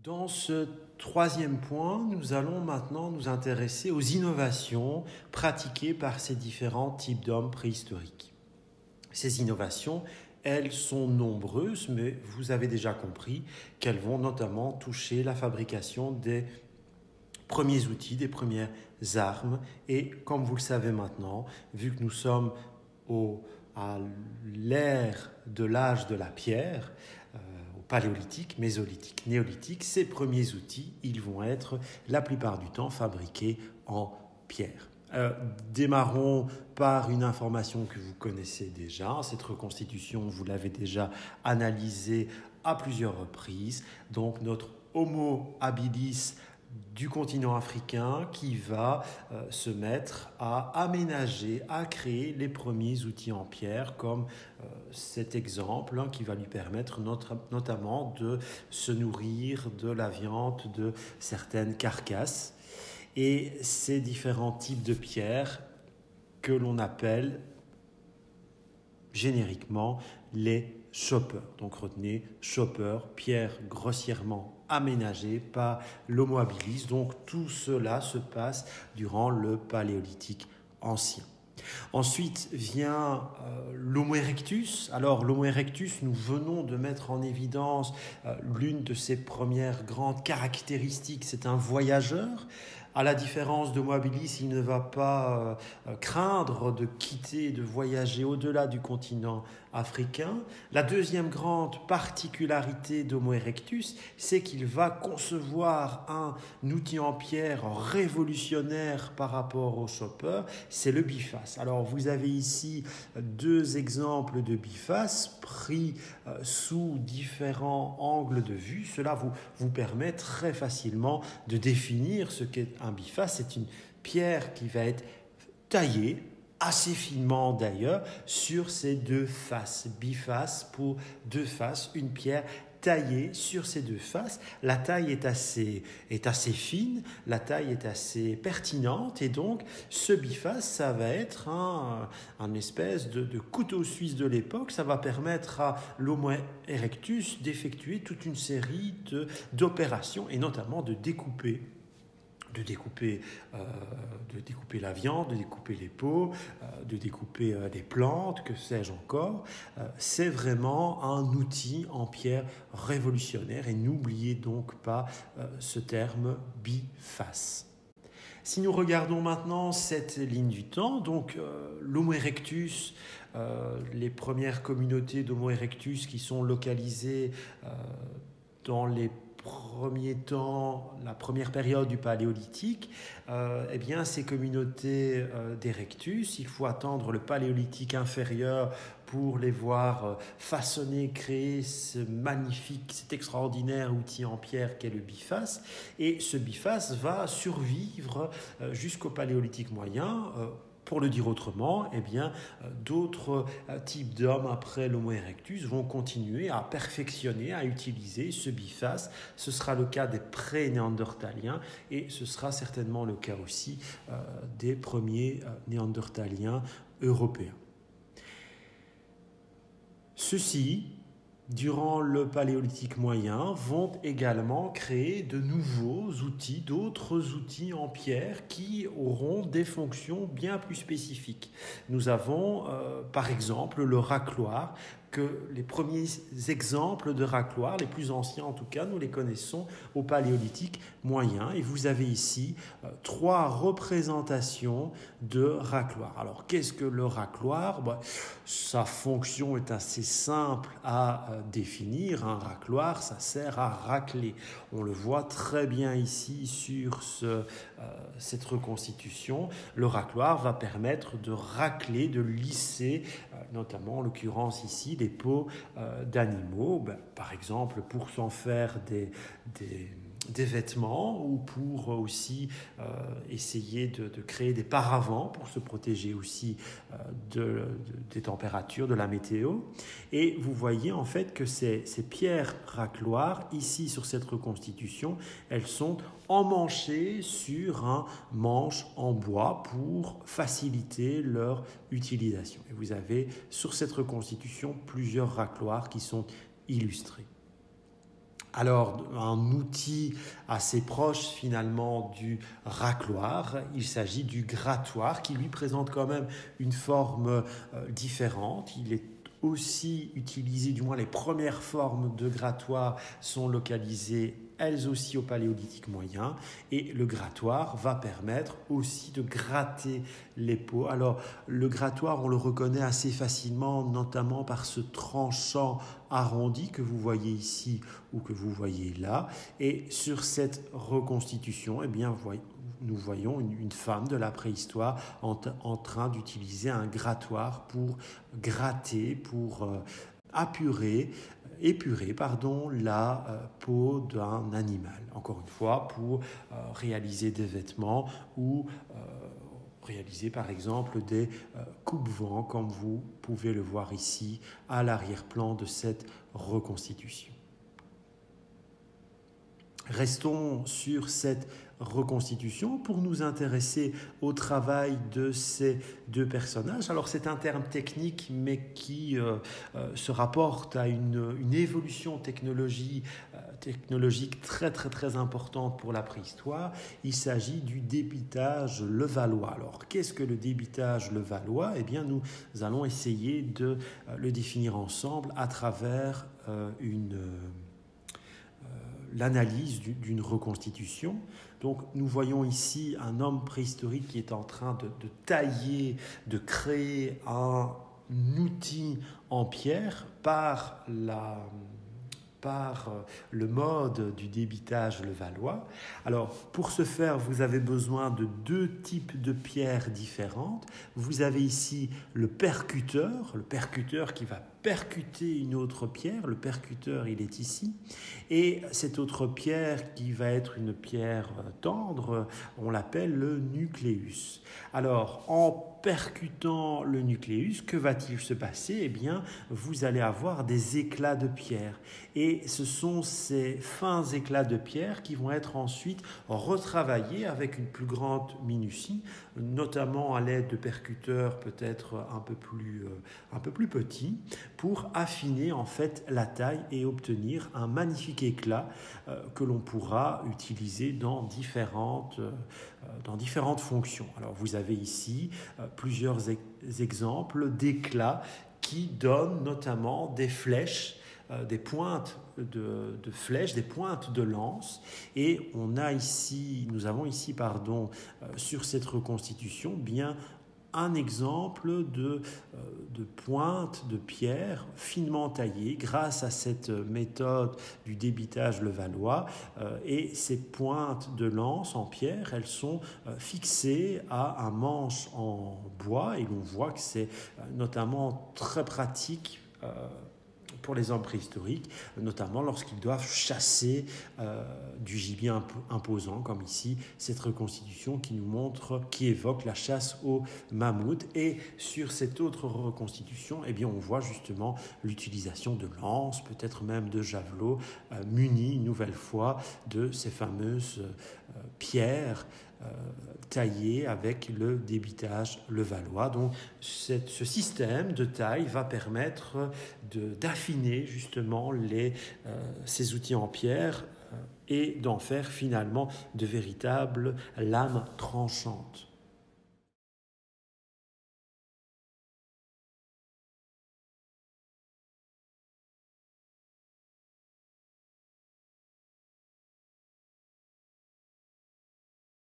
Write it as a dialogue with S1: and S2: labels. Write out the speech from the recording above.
S1: Dans ce troisième point, nous allons maintenant nous intéresser aux innovations pratiquées par ces différents types d'hommes préhistoriques. Ces innovations, elles sont nombreuses, mais vous avez déjà compris qu'elles vont notamment toucher la fabrication des premiers outils, des premières armes. Et comme vous le savez maintenant, vu que nous sommes à l'ère de l'âge de la pierre, au paléolithique, mésolithique, néolithique, ces premiers outils, ils vont être la plupart du temps fabriqués en pierre. Démarrons par une information que vous connaissez déjà. Cette reconstitution, vous l'avez déjà analysée à plusieurs reprises. Donc notre Homo habilis du continent africain qui va se mettre à aménager, à créer les premiers outils en pierre, comme cet exemple qui va lui permettre notamment de se nourrir de la viande de certaines carcasses. Et ces différents types de pierres que l'on appelle génériquement les choppers. Donc retenez, chopper, pierre grossièrement aménagée par l'Homo habilis. Donc tout cela se passe durant le Paléolithique ancien. Ensuite vient l'Homo erectus. Alors l'Homo erectus, nous venons de mettre en évidence l'une de ses premières grandes caractéristiques, c'est un voyageur. À la différence d'Homo habilis, il ne va pas craindre de quitter, de voyager au-delà du continent africain. La deuxième grande particularité d'Homo erectus, c'est qu'il va concevoir un outil en pierre révolutionnaire par rapport au chopper, c'est le biface. Alors vous avez ici deux exemples de biface pris sous différents angles de vue. Cela vous permet très facilement de définir ce qu'est un biface. C'est une pierre qui va être taillée assez finement d'ailleurs sur ces deux faces. Biface pour deux faces, une pierre taillée sur ces deux faces. La taille est assez fine, la taille est assez pertinente et donc ce biface, ça va être un espèce de couteau suisse de l'époque. Ça va permettre à l'Homo erectus d'effectuer toute une série d'opérations et notamment de découper la viande, de découper les peaux, de découper des plantes, que sais-je encore. C'est vraiment un outil en pierre révolutionnaire et n'oubliez donc pas ce terme biface. Si nous regardons maintenant cette ligne du temps, donc l'Homo erectus, les premières communautés d'Homo erectus qui sont localisées dans les premier temps, la première période du Paléolithique, eh bien, ces communautés d'Erectus, il faut attendre le Paléolithique inférieur pour les voir façonner, créer ce magnifique, cet extraordinaire outil en pierre qu'est le biface. Et ce biface va survivre jusqu'au Paléolithique moyen. Pour le dire autrement, eh bien, d'autres types d'hommes après l'Homo erectus vont continuer à perfectionner, à utiliser ce biface. Ce sera le cas des pré-néandertaliens et ce sera certainement le cas aussi des premiers néandertaliens européens. Ceux-ci, durant le Paléolithique moyen, vont également créer de nouveaux outils, d'autres outils en pierre qui auront des fonctions bien plus spécifiques. Nous avons par exemple le racloir, que les premiers exemples de racloirs, les plus anciens en tout cas, nous les connaissons au Paléolithique moyen. Et vous avez ici trois représentations de racloirs. Alors, qu'est-ce que le racloir ? Sa fonction est assez simple à définir. Un racloir, ça sert à racler. On le voit très bien ici sur cette reconstitution. Le racloir va permettre de racler, de lisser, notamment en l'occurrence ici, des peaux d'animaux, par exemple pour s'en faire des vêtements ou pour aussi essayer de créer des paravents pour se protéger aussi des températures, de la météo. Et vous voyez en fait que ces pierres racloirs, ici sur cette reconstitution, elles sont emmanchées sur un manche en bois pour faciliter leur utilisation. Et vous avez sur cette reconstitution plusieurs racloirs qui sont illustrés. Alors, un outil assez proche finalement du racloir, il s'agit du grattoir qui lui présente quand même une forme différente. Il est aussi utilisé, du moins les premières formes de grattoir sont localisées elles aussi au Paléolithique moyen, et le grattoir va permettre aussi de gratter les peaux. Alors le grattoir, on le reconnaît assez facilement, notamment par ce tranchant arrondi que vous voyez ici ou que vous voyez là, et sur cette reconstitution, eh bien, nous voyons une femme de la préhistoire en train d'utiliser un grattoir pour gratter, pour épurer la peau d'un animal. Encore une fois, pour réaliser des vêtements ou réaliser par exemple des coupe-vents, comme vous pouvez le voir ici à l'arrière-plan de cette reconstitution. Restons sur cette reconstitution pour nous intéresser au travail de ces deux personnages. Alors c'est un terme technique mais qui se rapporte à une évolution technologique très très très importante pour la préhistoire. Il s'agit du débitage levallois. Alors qu'est-ce que le débitage levallois? Eh bien nous allons essayer de le définir ensemble à travers l'analyse d'une reconstitution. Donc nous voyons ici un homme préhistorique qui est en train de tailler, de créer un outil en pierre par le mode du débitage levallois. Alors, pour ce faire, vous avez besoin de deux types de pierres différentes. Vous avez ici le percuteur qui va percuter une autre pierre. Le percuteur, il est ici. Et cette autre pierre qui va être une pierre tendre, on l'appelle le nucléus. Alors, en percutant le nucléus, que va-t-il se passer? Eh bien, vous allez avoir des éclats de pierre. Et ce sont ces fins éclats de pierre qui vont être ensuite retravaillés avec une plus grande minutie, notamment à l'aide de percuteurs peut-être un peu plus petits, pour affiner en fait la taille et obtenir un magnifique éclat que l'on pourra utiliser dans différentes fonctions. Alors vous avez ici plusieurs exemples d'éclats qui donnent notamment des flèches, des pointes de flèches, des pointes de lance, et nous avons ici sur cette reconstitution bien un exemple de pointe de pierre finement taillée grâce à cette méthode du débitage levallois. Et ces pointes de lance en pierre, elles sont fixées à un manche en bois, et l'on voit que c'est notamment très pratique pour les hommes préhistoriques, notamment lorsqu'ils doivent chasser du gibier imposant, comme ici, cette reconstitution qui évoque la chasse au mammouth. Et sur cette autre reconstitution, eh bien, on voit justement l'utilisation de lances, peut-être même de javelots, munis une nouvelle fois de ces fameuses pierres taillées avec le débitage levallois. Donc ce système de taille va permettre d'affiner justement ces outils en pierre et d'en faire finalement de véritables lames tranchantes.